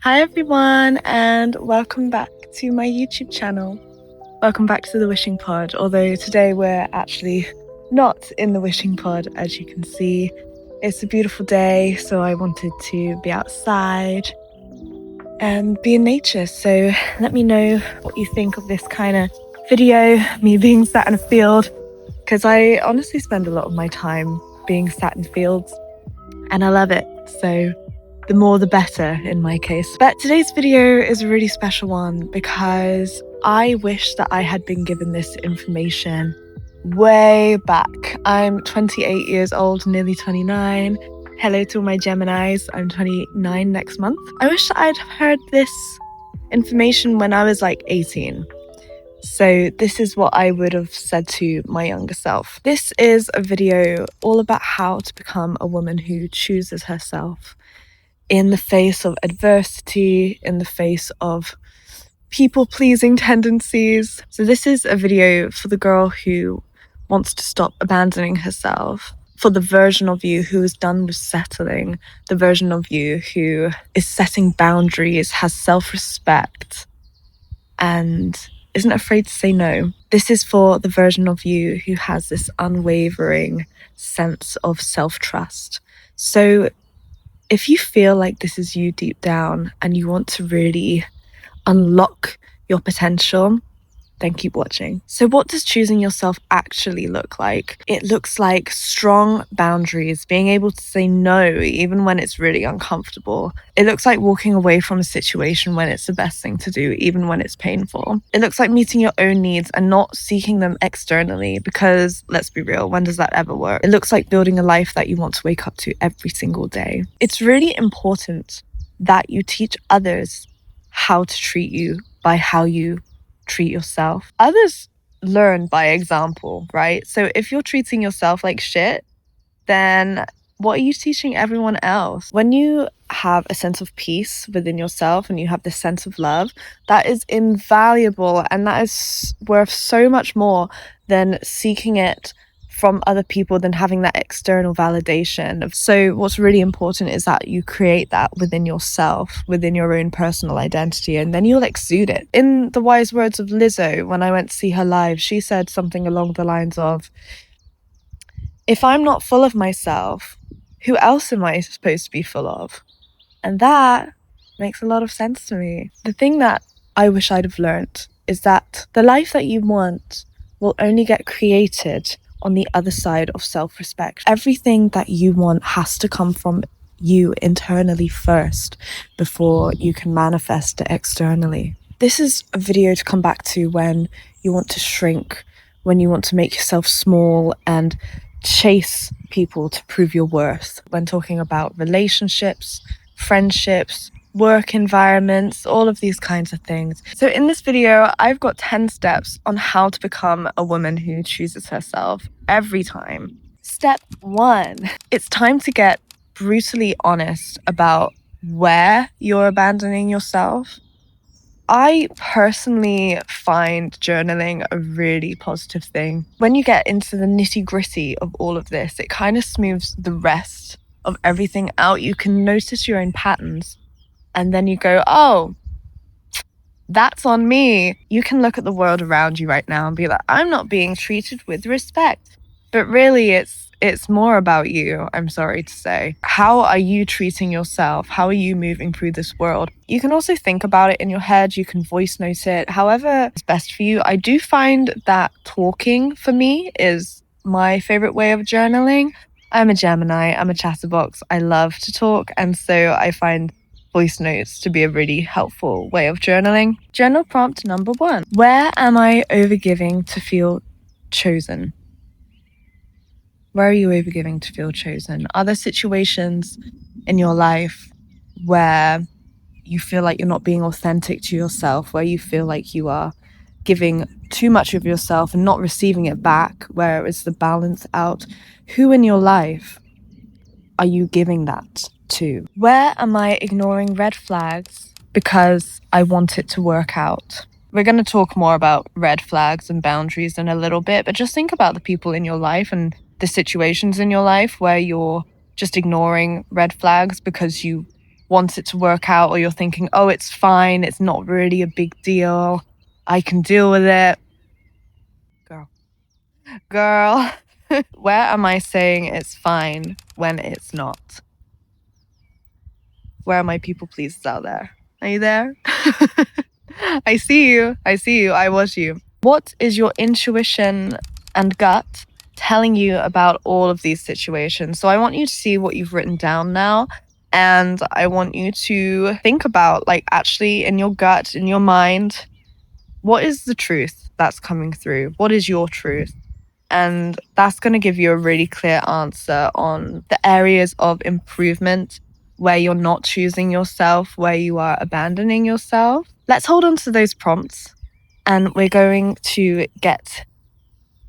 Hi everyone, and welcome back to my YouTube channel. Welcome back to the Wishing Pod, although today we're actually not in the Wishing Pod, as you can see. It's a beautiful day, so I wanted to be outside and be in nature. So let me know what you think of this kind of video, me being sat in a field, because I honestly spend a lot of my time being sat in fields and I love it. So the more the better in my case. But today's video is a really special one because I wish that I had been given this information way back. I'm 28 years old, nearly 29. Hello to all my Geminis. I'm 29 next month. I wish that I'd heard this information when I was like 18. So this is what I would have said to my younger self. This is a video all about how to become a woman who chooses herself in the face of adversity, in the face of people-pleasing tendencies. So this is a video for the girl who wants to stop abandoning herself, for the version of you who is done with settling, the version of you who is setting boundaries, has self-respect, and isn't afraid to say no. This is for the version of you who has this unwavering sense of self-trust. So if you feel like this is you deep down and you want to really unlock your potential, then keep watching. So what does choosing yourself actually look like? It looks like strong boundaries, being able to say no even when it's really uncomfortable. It looks like walking away from a situation when it's the best thing to do, even when it's painful. It looks like meeting your own needs and not seeking them externally, because let's be real, when does that ever work? It looks like building a life that you want to wake up to every single day. It's really important that you teach others how to treat you by how you treat yourself. Others learn by example, right? So if you're treating yourself like shit, then what are you teaching everyone else? When you have a sense of peace within yourself and you have this sense of love, that is invaluable, and that is worth so much more than seeking it from other people, than having that external validation. So what's really important is that you create that within yourself, within your own personal identity, and then you'll exude it. In the wise words of Lizzo, when I went to see her live, she said something along the lines of, if I'm not full of myself, who else am I supposed to be full of? And that makes a lot of sense to me. The thing that I wish I'd have learned is that the life that you want will only get created on the other side of self-respect. Everything that you want has to come from you internally first before you can manifest it externally. This is a video to come back to when you want to shrink, when you want to make yourself small and chase people to prove your worth. When talking about relationships, friendships, work environments, all of these kinds of things. So in this video, I've got 10 steps on how to become a woman who chooses herself every time. Step 1, it's time to get brutally honest about where you're abandoning yourself. I personally find journaling a really positive thing. When you get into the nitty-gritty of all of this, it kind of smooths the rest of everything out. You can notice your own patterns, and then you go, oh, that's on me. You can look at the world around you right now and be like, I'm not being treated with respect. But really, it's more about you, I'm sorry to say. How are you treating yourself? How are you moving through this world? You can also think about it in your head. You can voice note it, however is best for you. I do find that talking for me is my favorite way of journaling. I'm a Gemini, I'm a chatterbox. I love to talk, and so I find voice notes to be a really helpful way of journaling. Journal prompt number 1. Where am I overgiving to feel chosen? Where are you overgiving to feel chosen? Are there situations in your life where you feel like you're not being authentic to yourself, where you feel like you are giving too much of yourself and not receiving it back? Where is the balance out? Who in your life are you giving that to? Where am I ignoring red flags because I want it to work out? We're going to talk more about red flags and boundaries in a little bit, but just think about the people in your life and the situations in your life where you're just ignoring red flags because you want it to work out, or you're thinking, oh, it's fine, it's not really a big deal, I can deal with it. Girl, where am I saying it's fine when it's not? Where are my people pleasers out there? Are you there? I see you. I see you. I watch you. What is your intuition and gut telling you about all of these situations? So I want you to see what you've written down now. And I want you to think about, like, actually in your gut, in your mind, what is the truth that's coming through? What is your truth? And that's going to give you a really clear answer on the areas of improvement where you're not choosing yourself, where you are abandoning yourself. Let's hold on to those prompts, and we're going to get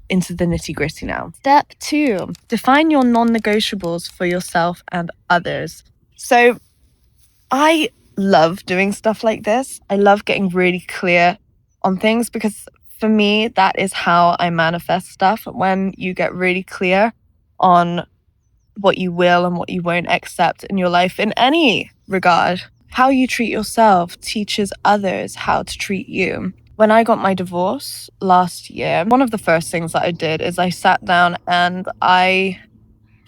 into the nitty-gritty now. Step 2, define your non-negotiables for yourself and others. So I love doing stuff like this. I love getting really clear on things, because for me, that is how I manifest stuff. When you get really clear on what you will and what you won't accept in your life in any regard. How you treat yourself teaches others how to treat you. When I got my divorce last year, one of the first things that I did is I sat down and I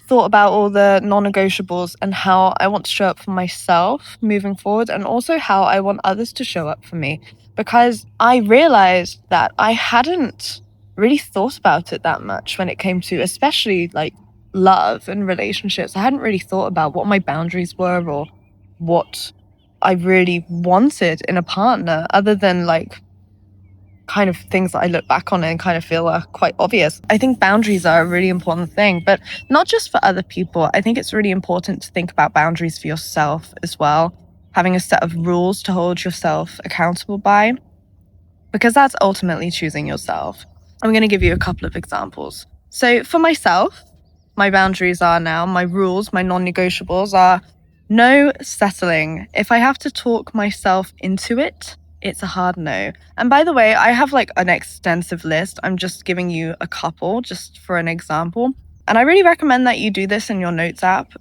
thought about all the non-negotiables and how I want to show up for myself moving forward, and also how I want others to show up for me, because I realized that I hadn't really thought about it that much when it came to especially like love and relationships. I hadn't really thought about what my boundaries were or what I really wanted in a partner, other than like kind of things that I look back on and kind of feel are quite obvious. I think boundaries are a really important thing, but not just for other people. I think it's really important to think about boundaries for yourself as well, having a set of rules to hold yourself accountable by, because that's ultimately choosing yourself. I'm going to give you a couple of examples. So for myself, my boundaries are now, my rules, my non-negotiables are no settling. If I have to talk myself into it, it's a hard no. And by the way, I have like an extensive list. I'm just giving you a couple just for an example. And I really recommend that you do this in your notes app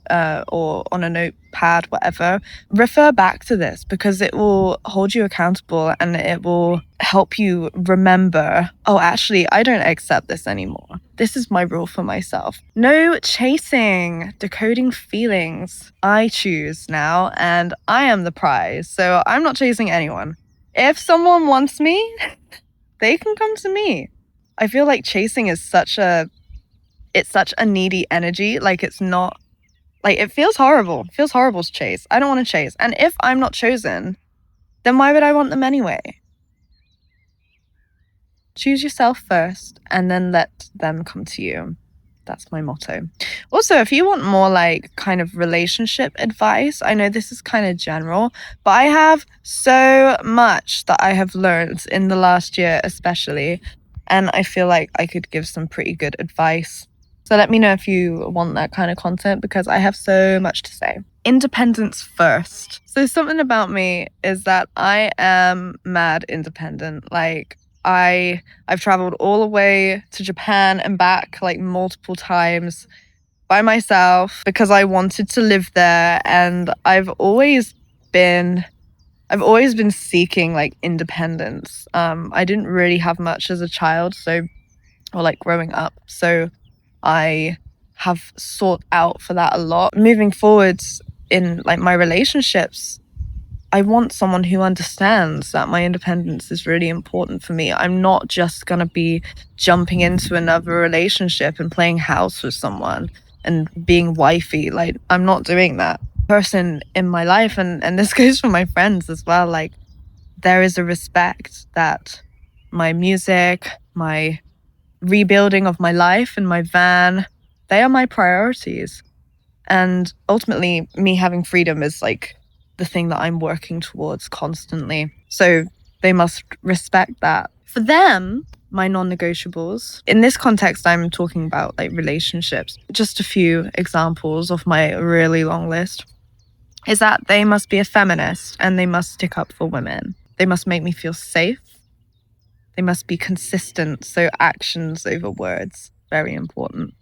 or on a notepad, whatever. Refer back to this, because it will hold you accountable and it will help you remember, oh, actually, I don't accept this anymore. This is my rule for myself. No chasing, decoding feelings. I choose now, and I am the prize. So I'm not chasing anyone. If someone wants me, they can come to me. I feel like chasing is such a needy energy. Like, it's not, like, it feels horrible. It feels horrible to chase. I don't want to chase. And if I'm not chosen, then why would I want them anyway? Choose yourself first and then let them come to you. That's my motto. Also, if you want more like kind of relationship advice, I know this is kind of general, but I have so much that I have learned in the last year especially, and I feel like I could give some pretty good advice. So let me know if you want that kind of content, because I have so much to say. Independence first. So something about me is that I am mad independent. Like, I've traveled all the way to Japan and back like multiple times by myself because I wanted to live there, and I've always been seeking like independence. I didn't really have much as a child, or like growing up, so I have sought out for that a lot. Moving forwards in like my relationships, I want someone who understands that my independence is really important for me. I'm not just going to be jumping into another relationship and playing house with someone and being wifey. Like, I'm not doing that. Person in my life, and this goes for my friends as well, like, there is a respect that my music, my rebuilding of my life and my van, they are my priorities. And ultimately, me having freedom is like the thing that I'm working towards constantly. So they must respect that. For them, my non-negotiables, in this context, I'm talking about like relationships. Just a few examples of my really long list is that they must be a feminist and they must stick up for women. They must make me feel safe. They must be consistent. So actions over words, very important.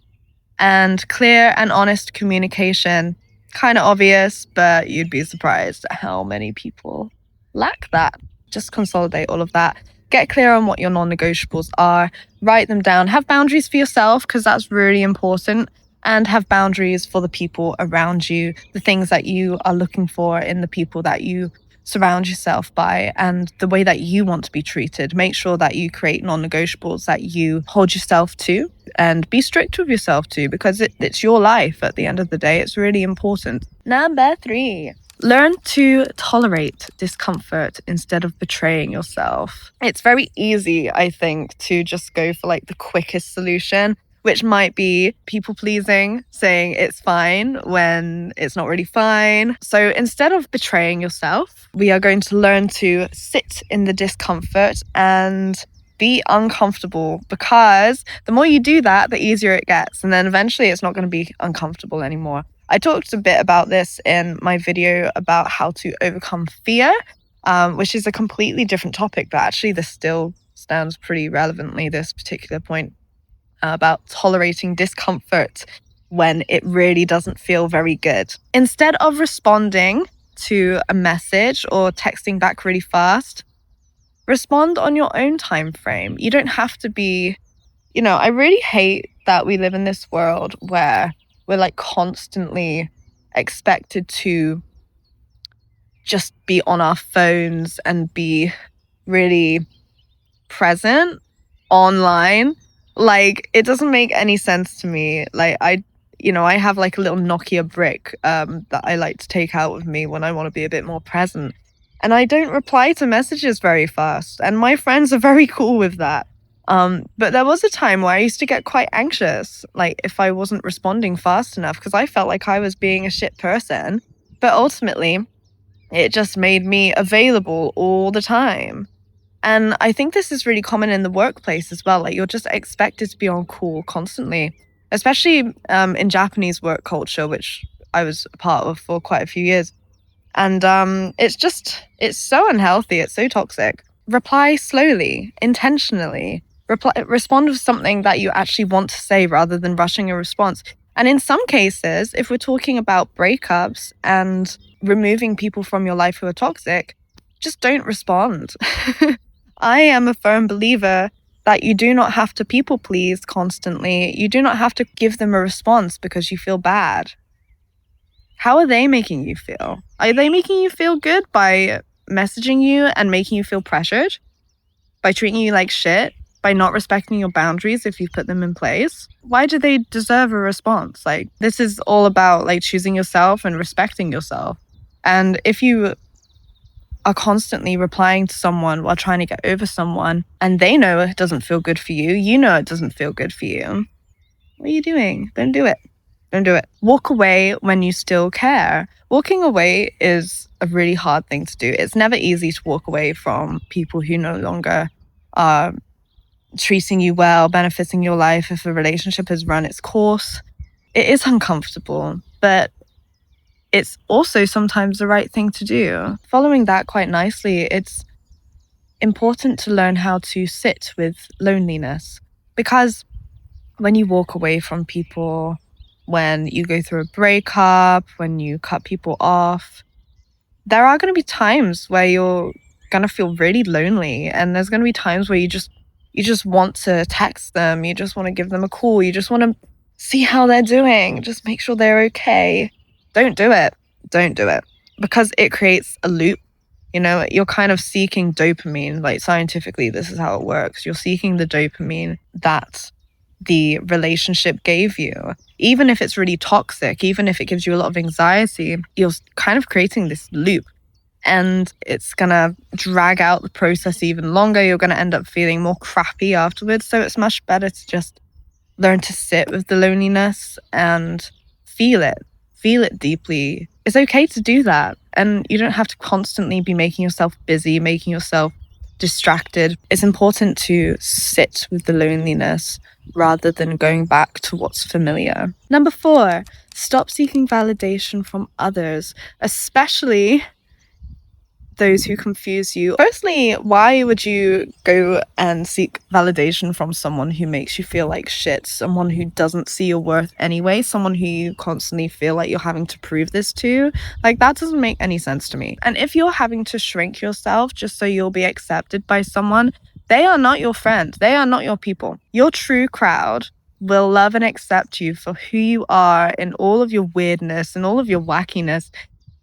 And clear and honest communication Kind of obvious, but you'd be surprised at how many people lack that. Just consolidate all of that. Get clear on what your non-negotiables are. Write them down. Have boundaries for yourself, because that's really important. And have boundaries for the people around you, the things that you are looking for in the people that you surround yourself by, and the way that you want to be treated. Make sure that you create non-negotiables that you hold yourself to, and be strict with yourself too, because it's your life at the end of the day. It's really important. Number 3, learn to tolerate discomfort instead of betraying yourself. It's very easy, I think, to just go for like the quickest solution, which might be people pleasing, saying it's fine when it's not really fine. So instead of betraying yourself, we are going to learn to sit in the discomfort and be uncomfortable, because the more you do that, the easier it gets. And then eventually it's not going to be uncomfortable anymore. I talked a bit about this in my video about how to overcome fear, which is a completely different topic, but actually this still stands pretty relevantly, this particular point about tolerating discomfort when it really doesn't feel very good. Instead of responding to a message or texting back really fast, respond on your own time frame. You don't have to be, I really hate that we live in this world where we're like constantly expected to just be on our phones and be really present online. Like, it doesn't make any sense to me. Like, I have like a little Nokia brick that I like to take out with me when I want to be a bit more present. And I don't reply to messages very fast. And my friends are very cool with that. But there was a time where I used to get quite anxious, like if I wasn't responding fast enough, because I felt like I was being a shit person. But ultimately, it just made me available all the time. And I think this is really common in the workplace as well. Like, you're just expected to be on call constantly, especially in Japanese work culture, which I was a part of for quite a few years. And it's so unhealthy. It's so toxic. Reply slowly, intentionally. Respond with something that you actually want to say rather than rushing a response. And in some cases, if we're talking about breakups and removing people from your life who are toxic, just don't respond. I am a firm believer that you do not have to people please constantly. You do not have to give them a response because you feel bad. How are they making you feel? Are they making you feel good by messaging you and making you feel pressured? By treating you like shit? By not respecting your boundaries if you put them in place? Why do they deserve a response? Like, this is all about like choosing yourself and respecting yourself. And if you are constantly replying to someone while trying to get over someone, and they know it doesn't feel good for you, you know it doesn't feel good for you, what are you doing? Don't do it. Don't do it. Walk away when you still care. Walking away is a really hard thing to do. It's never easy to walk away from people who no longer are treating you well, benefiting your life. If a relationship has run its course, it is uncomfortable, but it's also sometimes the right thing to do. Following that quite nicely, it's important to learn how to sit with loneliness, because when you walk away from people, when you go through a breakup, when you cut people off, there are going to be times where you're going to feel really lonely, and there's going to be times where you just want to text them, you just want to give them a call, you just want to see how they're doing, just make sure they're okay. Don't do it. Don't do it, because it creates a loop. You're kind of seeking dopamine. Like, scientifically, this is how it works. You're seeking the dopamine that the relationship gave you. Even if it's really toxic, even if it gives you a lot of anxiety, you're kind of creating this loop, and it's gonna drag out the process even longer. You're gonna end up feeling more crappy afterwards. So it's much better to just learn to sit with the loneliness and feel it deeply. It's okay to do that, and you don't have to constantly be making yourself busy, making yourself distracted. It's important to sit with the loneliness rather than going back to what's familiar. Number 4, stop seeking validation from others, especially those who confuse you. Firstly, why would you go and seek validation from someone who makes you feel like shit, someone who doesn't see your worth anyway, someone who you constantly feel like you're having to prove this to? Like, that doesn't make any sense to me. And if you're having to shrink yourself just so you'll be accepted by someone, they are not your friend. They are not your people. Your true crowd will love and accept you for who you are in all of your weirdness and all of your wackiness.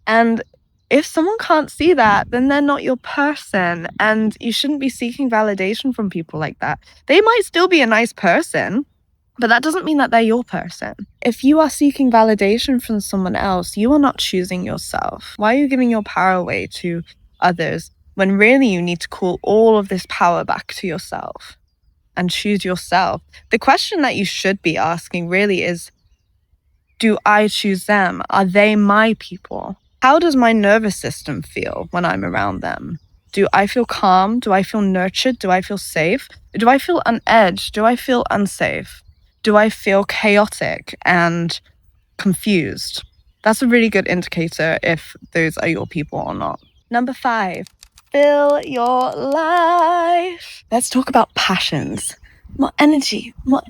And if someone can't see that, then they're not your person. And you shouldn't be seeking validation from people like that. They might still be a nice person, but that doesn't mean that they're your person. If you are seeking validation from someone else, you are not choosing yourself. Why are you giving your power away to others when really you need to call all of this power back to yourself and choose yourself? The question that you should be asking really is, do I choose them? Are they my people? How does my nervous system feel when I'm around them? Do I feel calm? Do I feel nurtured? Do I feel safe? Do I feel on edge? Do I feel unsafe? Do I feel chaotic and confused? That's a really good indicator if those are your people or not. Number 5, fill your life. Let's talk about passions. More energy, more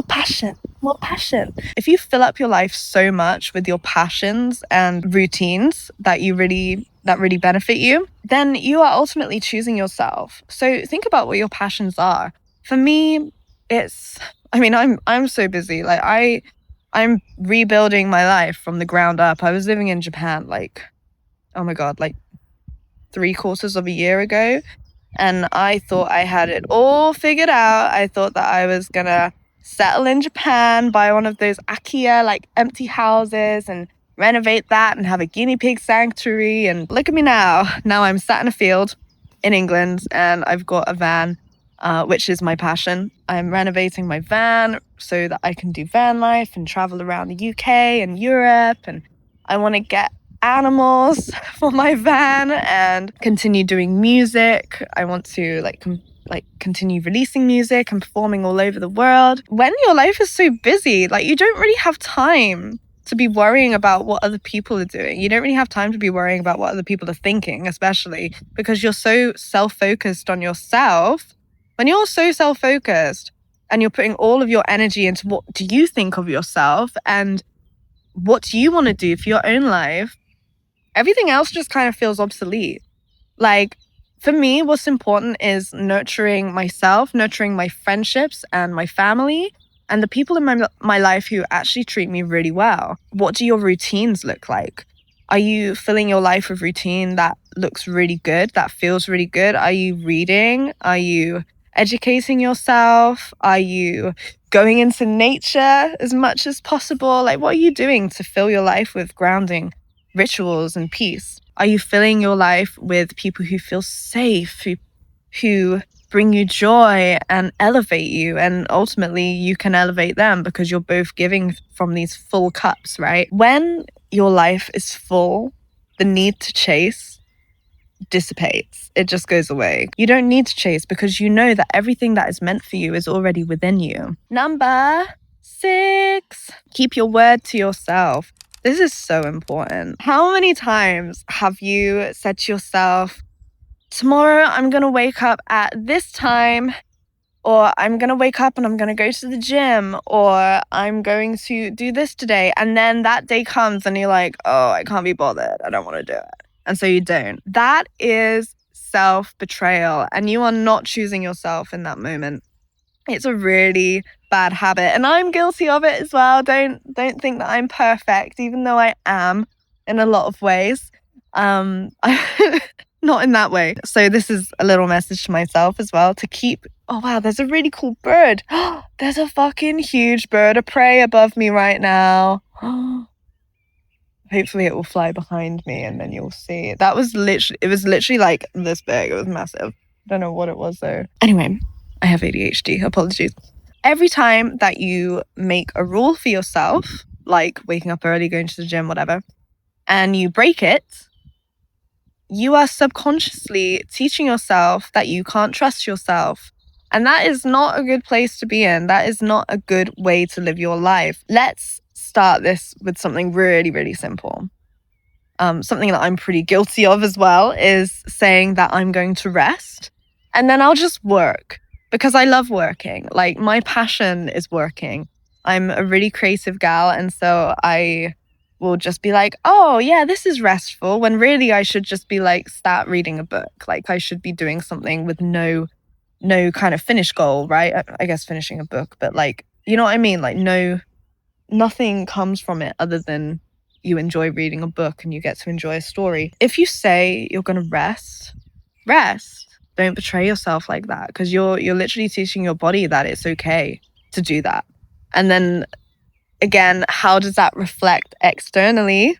passion, more passion. If you fill up your life so much with your passions and routines that really benefit you, then you are ultimately choosing yourself. So think about what your passions are. For me, I'm so busy. Like I'm rebuilding my life from the ground up. I was living in Japan like 3/4 of a year ago. And I thought I had it all figured out. I thought that I was gonna settle in Japan, buy one of those IKEA like empty houses and renovate that and have a guinea pig sanctuary. And look at me now. Now I'm sat in a field in England and I've got a van, which is my passion. I'm renovating my van so that I can do van life and travel around the UK and Europe. And I want to get animals for my van and continue doing music. I want to continue releasing music and performing all over the world. When your life is so busy, you don't really have time to be worrying about what other people are doing. You don't really have time to be worrying about what other people are thinking, especially because you're so self-focused on yourself. When you're so self-focused and you're putting all of your energy into what do you think of yourself and what do you want to do for your own life, everything else just kind of feels obsolete. Like, for me, what's important is nurturing myself, nurturing my friendships and my family, and the people in my life who actually treat me really well. What do your routines look like? Are you filling your life with routine that looks really good, that feels really good? Are you reading? Are you educating yourself? Are you going into nature as much as possible? Like, what are you doing to fill your life with grounding rituals and peace? Are you filling your life with people who feel safe, who bring you joy and elevate you, and ultimately you can elevate them because you're both giving from these full cups, right? When your life is full, the need to chase dissipates. It just goes away. You don't need to chase because you know that everything that is meant for you is already within you. Number 6, keep your word to yourself. This is so important. How many times have you said to yourself, tomorrow I'm going to wake up at this time, or I'm going to wake up and I'm going to go to the gym, or I'm going to do this today. And then that day comes and you're like, oh, I can't be bothered. I don't want to do it. And so you don't. That is self-betrayal, and you are not choosing yourself in that moment. It's a really bad habit, and I'm guilty of it as well. Don't think that I'm perfect, even though I am in a lot of ways. Not in that way. So this is a little message to myself as well to keep. Oh wow, there's a really cool bird. There's a fucking huge bird of prey above me right now. Hopefully it will fly behind me and then you'll see. It was literally like this big. It was massive. Don't know what it was though. Anyway, I have ADHD. Apologies. Every time that you make a rule for yourself, like waking up early, going to the gym, whatever, and you break it, you are subconsciously teaching yourself that you can't trust yourself. And that is not a good place to be in. That is not a good way to live your life. Let's start this with something really, really simple. something that I'm pretty guilty of as well is saying that I'm going to rest and then I'll just work because I love working. Like, my passion is working. I'm a really creative gal, and so I will just be like, oh yeah, this is restful, when really I should just be like, start reading a book. Like, I should be doing something with no kind of finish goal, right? I guess finishing a book, but like, you know what I mean? Like, nothing comes from it other than you enjoy reading a book and you get to enjoy a story. If you say you're going to rest. Don't betray yourself like that, because you're literally teaching your body that it's okay to do that. And then again, how does that reflect externally?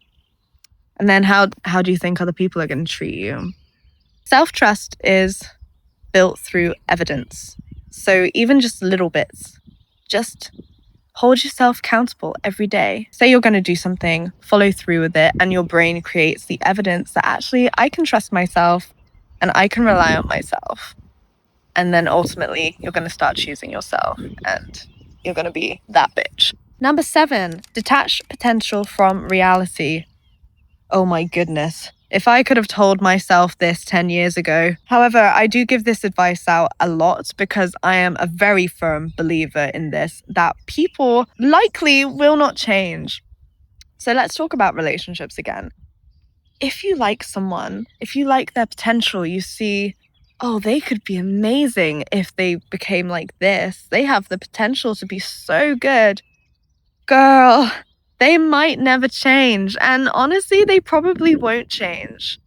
And then how do you think other people are going to treat you? Self-trust is built through evidence. So even just little bits, just hold yourself accountable every day. Say you're going to do something, follow through with it, and your brain creates the evidence that actually I can trust myself and I can rely on myself. And then ultimately, you're going to start choosing yourself and you're going to be that bitch. Number 7, detach potential from reality. Oh my goodness. If I could have told myself this 10 years ago. However, I do give this advice out a lot because I am a very firm believer in this, that people likely will not change. So let's talk about relationships again. If you like someone, if you like their potential, you see, oh, they could be amazing if they became like this. They have the potential to be so good. Girl, they might never change. And honestly, they probably won't change.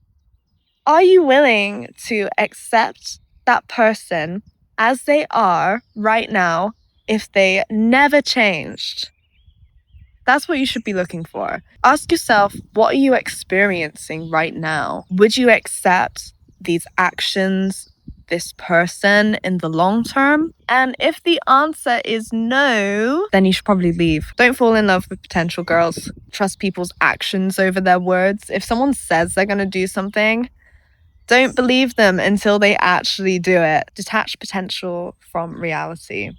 Are you willing to accept that person as they are right now if they never changed? That's what you should be looking for. Ask yourself, what are you experiencing right now? Would you accept these actions, this person in the long term? And if the answer is no, then you should probably leave. Don't fall in love with potential, girls. Trust people's actions over their words. If someone says they're going to do something, don't believe them until they actually do it. Detach potential from reality.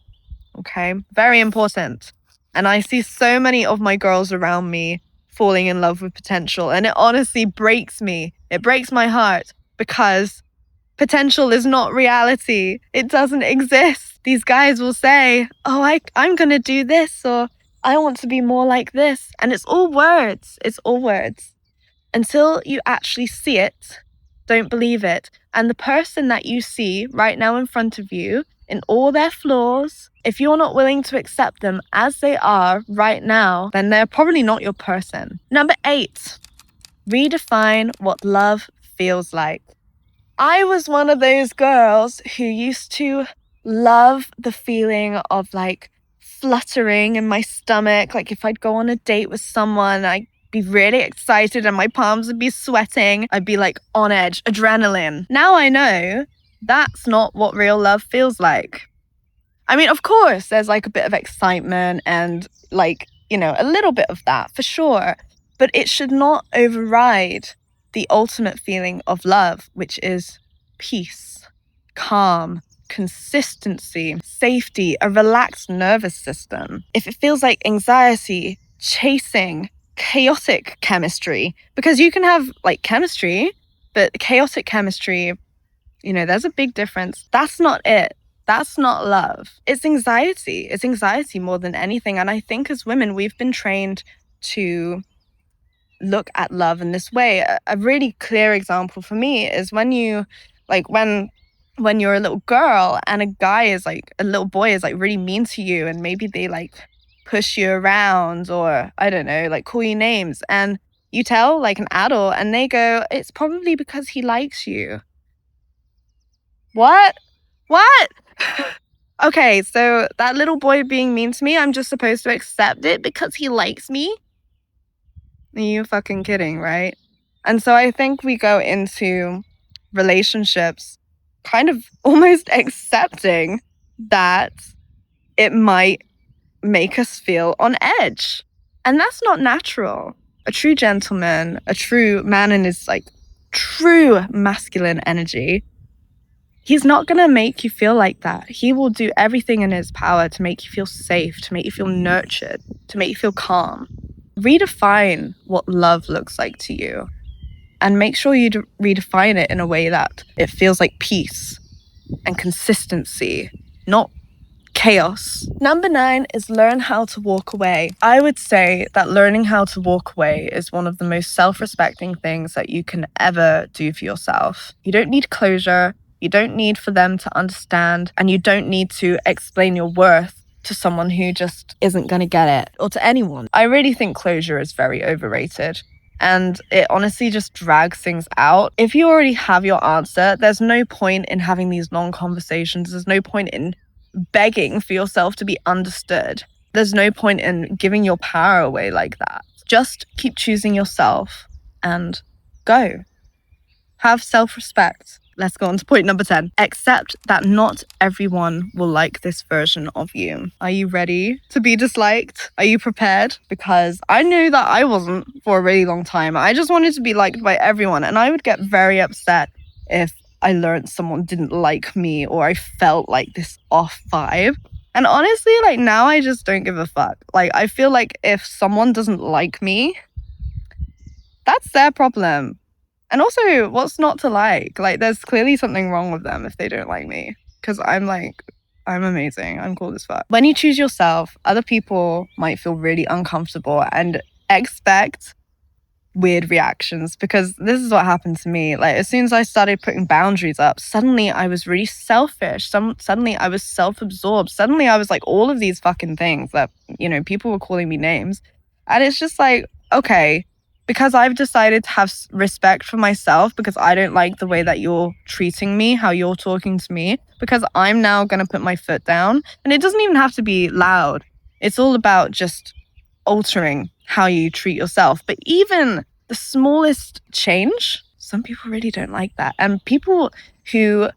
Okay? Very important. And I see so many of my girls around me falling in love with potential. And it honestly breaks me. It breaks my heart because potential is not reality. It doesn't exist. These guys will say, oh, I'm going to do this, or I want to be more like this. And it's all words. It's all words. Until you actually see it, don't believe it. And the person that you see right now in front of you, in all their flaws, if you're not willing to accept them as they are right now, then they're probably not your person. Number 8, redefine what love feels like. I was one of those girls who used to love the feeling of like fluttering in my stomach. Like if I'd go on a date with someone, I'd be really excited and my palms would be sweating. I'd be like on edge, adrenaline. Now I know that's not what real love feels like. I mean, of course, there's like a bit of excitement and like, you know, a little bit of that for sure. But it should not override the ultimate feeling of love, which is peace, calm, consistency, safety, a relaxed nervous system. If it feels like anxiety, chasing, chaotic chemistry, because you can have like chemistry, but chaotic chemistry, you know, there's a big difference. That's not it. That's not love. It's anxiety. It's anxiety more than anything. And I think as women, we've been trained to look at love in this way. A really clear example for me is when you, like, when you're a little girl and a guy is like, a little boy is like really mean to you, and maybe they like push you around, or I don't know, like call you names, and you tell like an adult and they go, it's probably because he likes you. What? Okay, so that little boy being mean to me, I'm just supposed to accept it because he likes me? Are you fucking kidding, right? And so I think we go into relationships kind of almost accepting that it might make us feel on edge. And that's not natural. A true gentleman, a true man in his like true masculine energy, he's not going to make you feel like that. He will do everything in his power to make you feel safe, to make you feel nurtured, to make you feel calm. Redefine what love looks like to you. And make sure you redefine it in a way that it feels like peace and consistency, not chaos. Number 9 is learn how to walk away. I would say that learning how to walk away is one of the most self-respecting things that you can ever do for yourself. You don't need closure. You don't need for them to understand, and you don't need to explain your worth to someone who just isn't going to get it, or to anyone. I really think closure is very overrated. And it honestly just drags things out. If you already have your answer, there's no point in having these long conversations. There's no point in begging for yourself to be understood. There's no point in giving your power away like that. Just keep choosing yourself and go. Have self-respect. Let's go on to point number 10. Accept that not everyone will like this version of you. Are you ready to be disliked? Are you prepared? Because I knew that I wasn't for a really long time. I just wanted to be liked by everyone, and I would get very upset if I learned someone didn't like me or I felt like this off vibe. And honestly, like now I just don't give a fuck. Like I feel like if someone doesn't like me, that's their problem. And also, what's not to like? Like, there's clearly something wrong with them if they don't like me. Because I'm amazing. I'm cool as fuck. When you choose yourself, other people might feel really uncomfortable and expect weird reactions, because this is what happened to me. Like, as soon as I started putting boundaries up, suddenly I was really selfish. Suddenly I was self-absorbed. Suddenly I was like all of these fucking things that, people were calling me names. And it's just like, okay, because I've decided to have respect for myself, because I don't like the way that you're treating me, how you're talking to me, because I'm now going to put my foot down. And it doesn't even have to be loud. It's all about just altering how you treat yourself. But even the smallest change, some people really don't like that. And people who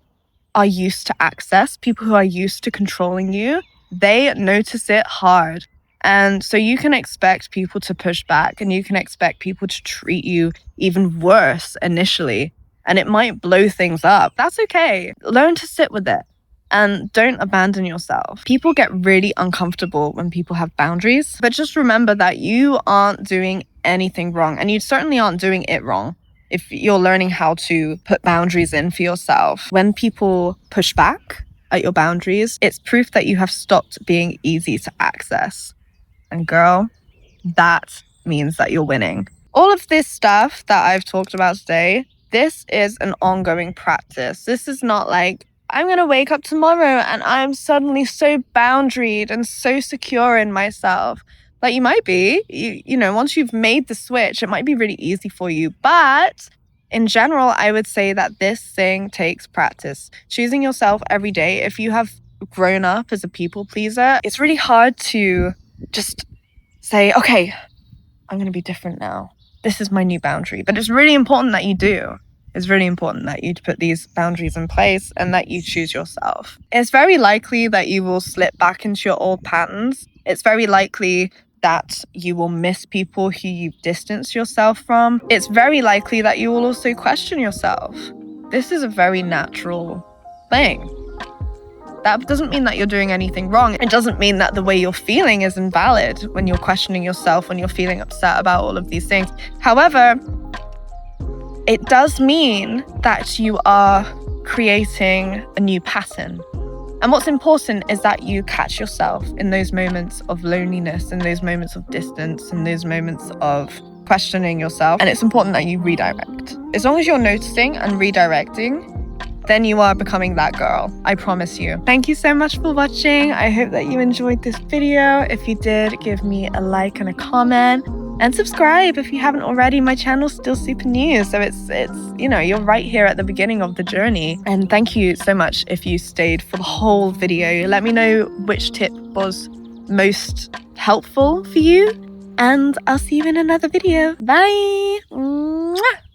are used to access, people who are used to controlling you, they notice it hard. And so you can expect people to push back, and you can expect people to treat you even worse initially. And it might blow things up. That's okay. Learn to sit with it and don't abandon yourself. People get really uncomfortable when people have boundaries, but just remember that you aren't doing anything wrong, and you certainly aren't doing it wrong if you're learning how to put boundaries in for yourself. When people push back at your boundaries, it's proof that you have stopped being easy to access. And girl, that means that you're winning. All of this stuff that I've talked about today, this is an ongoing practice. This is not like, I'm going to wake up tomorrow and I'm suddenly so boundaried and so secure in myself. Like you might be, once you've made the switch, it might be really easy for you. But in general, I would say that this thing takes practice. Choosing yourself every day. If you have grown up as a people pleaser, it's really hard to just say, okay, I'm going to be different now. This is my new boundary. But it's really important that you do. It's really important that you put these boundaries in place and that you choose yourself. It's very likely that you will slip back into your old patterns. It's very likely that you will miss people who you've distanced yourself from. It's very likely that you will also question yourself. This is a very natural thing. That doesn't mean that you're doing anything wrong. It doesn't mean that the way you're feeling is invalid when you're questioning yourself, when you're feeling upset about all of these things. However, it does mean that you are creating a new pattern. And what's important is that you catch yourself in those moments of loneliness, in those moments of distance, in those moments of questioning yourself. And it's important that you redirect. As long as you're noticing and redirecting, then you are becoming that girl. I promise you. Thank you so much for watching. I hope that you enjoyed this video. If you did, give me a like and a comment. And subscribe if you haven't already. My channel's still super new, so it's you're right here at the beginning of the journey. And thank you so much if you stayed for the whole video. Let me know which tip was most helpful for you, and I'll see you in another video. Bye. Mwah!